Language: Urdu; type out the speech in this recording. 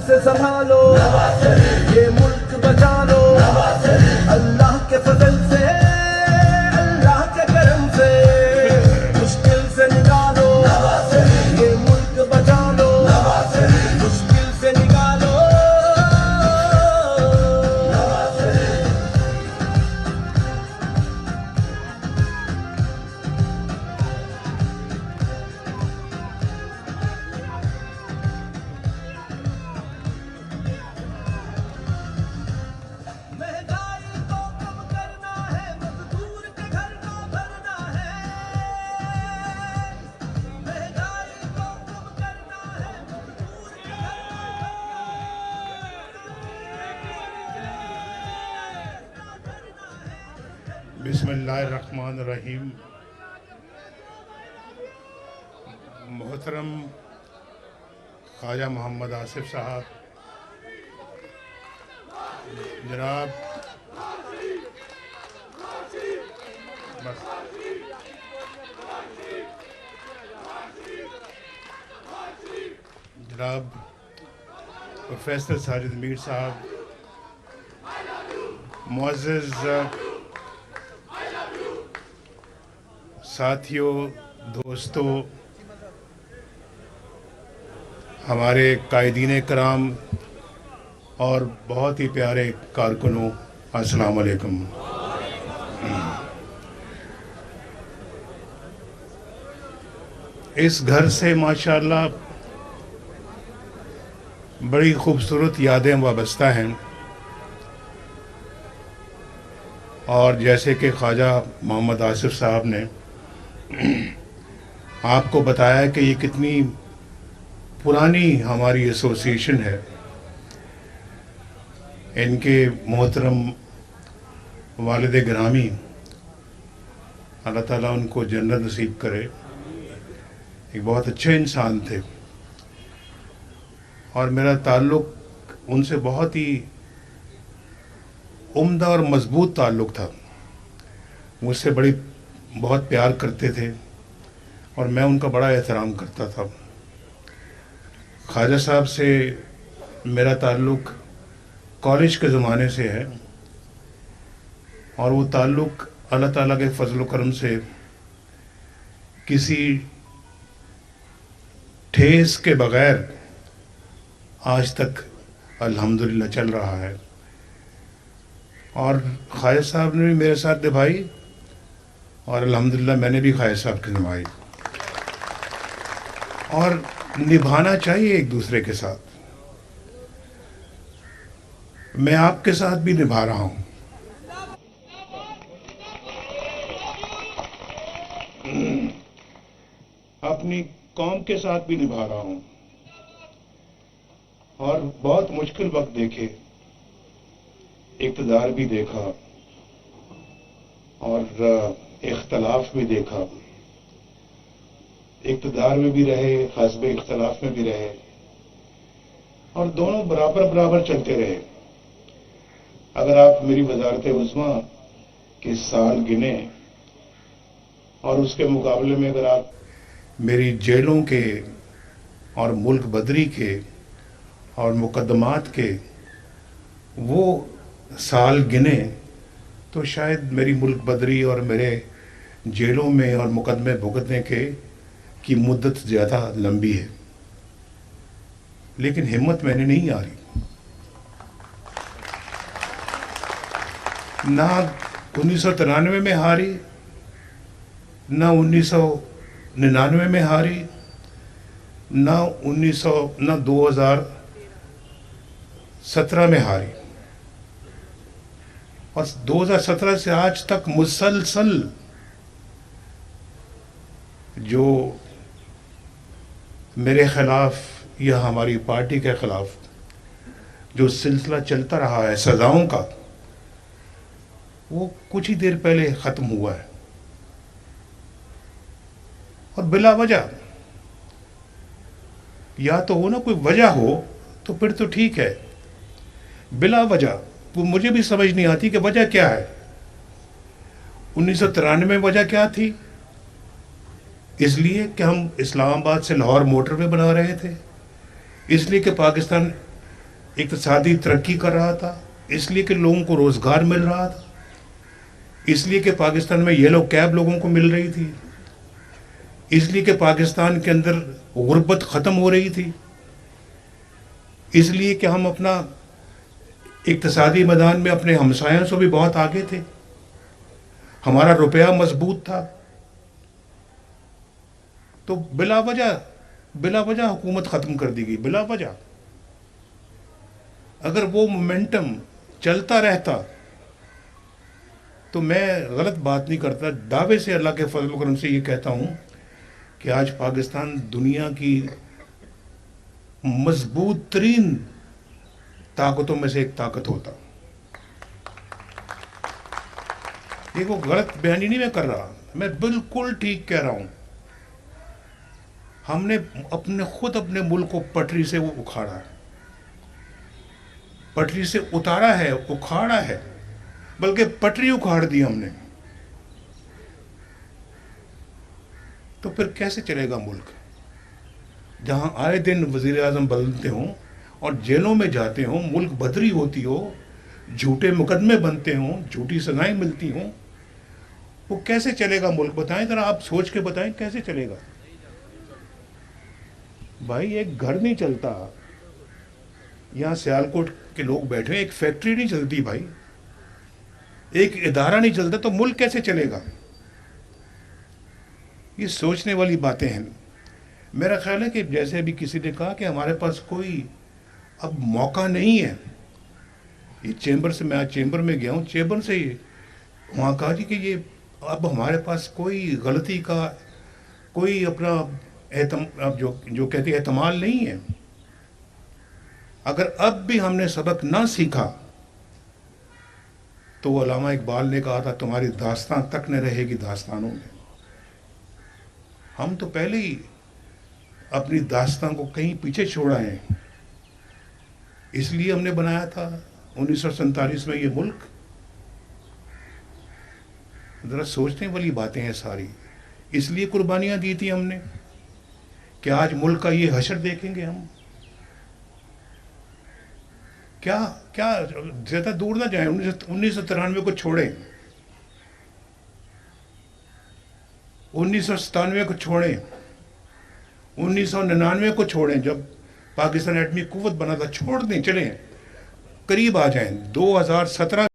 سے سنبھالو یہ ملک بچا لو اللہ کے فضل سے اللہ کے کرم سے مشکل سے نکالو یہ ملک بچا لو مشکل سے نکالو مہنگائی کو کم کرنا ہے مزدور کے گھر کو بھرنا ہے مہنگائی کو کم کرنا ہے مزدور کے بسم اللہ الرحمن الرحیم. محترم خواجہ محمد آصف صاحب، جناب پروفیسر ساجد میر صاحب، معزز ساتھیوں، دوستوں، ہمارے قائدین کرام اور بہت ہی پیارے کارکنوں، السلام علیکم. اس گھر سے ماشاءاللہ بڑی خوبصورت یادیں وابستہ ہیں، اور جیسے کہ خواجہ محمد آصف صاحب نے آپ کو بتایا کہ یہ کتنی پرانی ہماری ایسوسیشن ہے. ان کے محترم والد گرامی، اللہ تعالیٰ ان کو جنت نصیب کرے، ایک بہت اچھے انسان تھے، اور میرا تعلق ان سے بہت ہی عمدہ اور مضبوط تعلق تھا. مجھ سے بہت پیار کرتے تھے اور میں ان کا بڑا احترام کرتا تھا. خواجہ صاحب سے میرا تعلق کالج کے زمانے سے ہے، اور وہ تعلق اللہ تعالیٰ کے فضل و کرم سے کسی ٹھیس کے بغیر آج تک الحمدللہ چل رہا ہے. اور خواجہ صاحب نے بھی میرے ساتھ نبھائی، اور الحمدللہ میں نے بھی خواجہ صاحب کی نبھائی، اور نبھانا چاہیے ایک دوسرے کے ساتھ. میں آپ کے ساتھ بھی نبھا رہا ہوں. اپنی قوم کے ساتھ بھی نبھا رہا ہوں، اور بہت مشکل وقت دیکھے، اقتدار بھی دیکھا اور اختلاف بھی دیکھا. اقتدار میں بھی رہے، حزب اختلاف میں بھی رہے، اور دونوں برابر برابر چلتے رہے. اگر آپ میری وزارت عظمیٰ کے سال گنے اور اس کے مقابلے میں اگر آپ میری جیلوں کے اور ملک بدری کے اور مقدمات کے وہ سال گنے، تو شاید میری ملک بدری اور میرے جیلوں میں اور مقدمے بھگتنے کی مدت زیادہ لمبی ہے. لیکن ہمت میں نے نہیں ہاری. نہ 1993 میں ہاری، نہ 1999 میں ہاری، نہ 2017 میں ہاری. اور 2017 سے آج تک مسلسل جو میرے خلاف یا ہماری پارٹی کے خلاف جو سلسلہ چلتا رہا ہے سزاؤں کا، وہ کچھ ہی دیر پہلے ختم ہوا ہے. اور بلا وجہ، یا تو وہ نا کوئی وجہ ہو تو پھر تو ٹھیک ہے، بلا وجہ وہ مجھے بھی سمجھ نہیں آتی کہ وجہ کیا ہے. 1993 میں وجہ کیا تھی؟ اس لیے کہ ہم اسلام آباد سے لاہور موٹر وے بنا رہے تھے، اس لیے کہ پاکستان اقتصادی ترقی کر رہا تھا، اس لیے کہ لوگوں کو روزگار مل رہا تھا، اس لیے کہ پاکستان میں یلو کیب لوگوں کو مل رہی تھی، اس لیے کہ پاکستان کے اندر غربت ختم ہو رہی تھی، اس لیے کہ ہم اپنا اقتصادی میدان میں اپنے ہمسایوں سے بھی بہت آگے تھے، ہمارا روپیہ مضبوط تھا. تو بلا وجہ حکومت ختم کر دی گئی، بلا وجہ. اگر وہ مومنٹم چلتا رہتا تو میں غلط بات نہیں کرتا، دعوے سے اللہ کے فضل و کرم سے یہ کہتا ہوں کہ آج پاکستان دنیا کی مضبوط ترین طاقتوں میں سے ایک طاقت ہوتا. یہ وہ غلط بیانی نہیں میں کر رہا، میں بالکل ٹھیک کہہ رہا ہوں. ہم نے خود اپنے ملک کو پٹری سے وہ اکھاڑا ہے، پٹری سے اتارا ہے، اکھاڑا ہے، بلکہ پٹری اکھاڑ دی ہم نے. تو پھر کیسے چلے گا ملک جہاں آئے دن وزیر اعظم بدلتے ہوں اور جیلوں میں جاتے ہوں، ملک بدری ہوتی ہو، جھوٹے مقدمے بنتے ہوں، جھوٹی سزائیں ملتی ہوں؟ وہ کیسے چلے گا ملک؟ بتائیں ذرا، آپ سوچ کے بتائیں کیسے چلے گا. بھائی ایک گھر نہیں چلتا، یہاں سیالکوٹ کے لوگ بیٹھے ہیں، ایک فیکٹری نہیں چلتی بھائی، ایک ادارہ نہیں چلتا، تو ملک کیسے چلے گا؟ یہ سوچنے والی باتیں ہیں. میرا خیال ہے کہ جیسے ابھی کسی نے کہا کہ ہمارے پاس کوئی اب موقع نہیں ہے. یہ چیمبر سے، میں آج چیمبر میں گیا ہوں، چیمبر سے وہاں کہا جی کہ یہ اب ہمارے پاس کوئی غلطی کا کوئی اپنا جو کہتے ہیں احتمال نہیں ہے. اگر اب بھی ہم نے سبق نہ سیکھا تو علامہ اقبال نے کہا تھا تمہاری داستان تک نہ رہے گی داستانوں میں. ہم تو پہلے ہی اپنی داستان کو کہیں پیچھے چھوڑا ہے. اس لیے ہم نے بنایا تھا 1947 میں یہ ملک. ذرا سوچنے والی باتیں ہیں ساری. اس لیے قربانیاں دی تھی ہم نے کہ آج ملک کا یہ حشر دیکھیں گے ہم. کیا زیادہ دور نہ جائیں، 1993 کو چھوڑیں، 1997 کو چھوڑیں، 1999 کو چھوڑیں جب پاکستان ایٹمی قوت بنا تھا، چھوڑ دیں، چلیں قریب آ جائیں 2017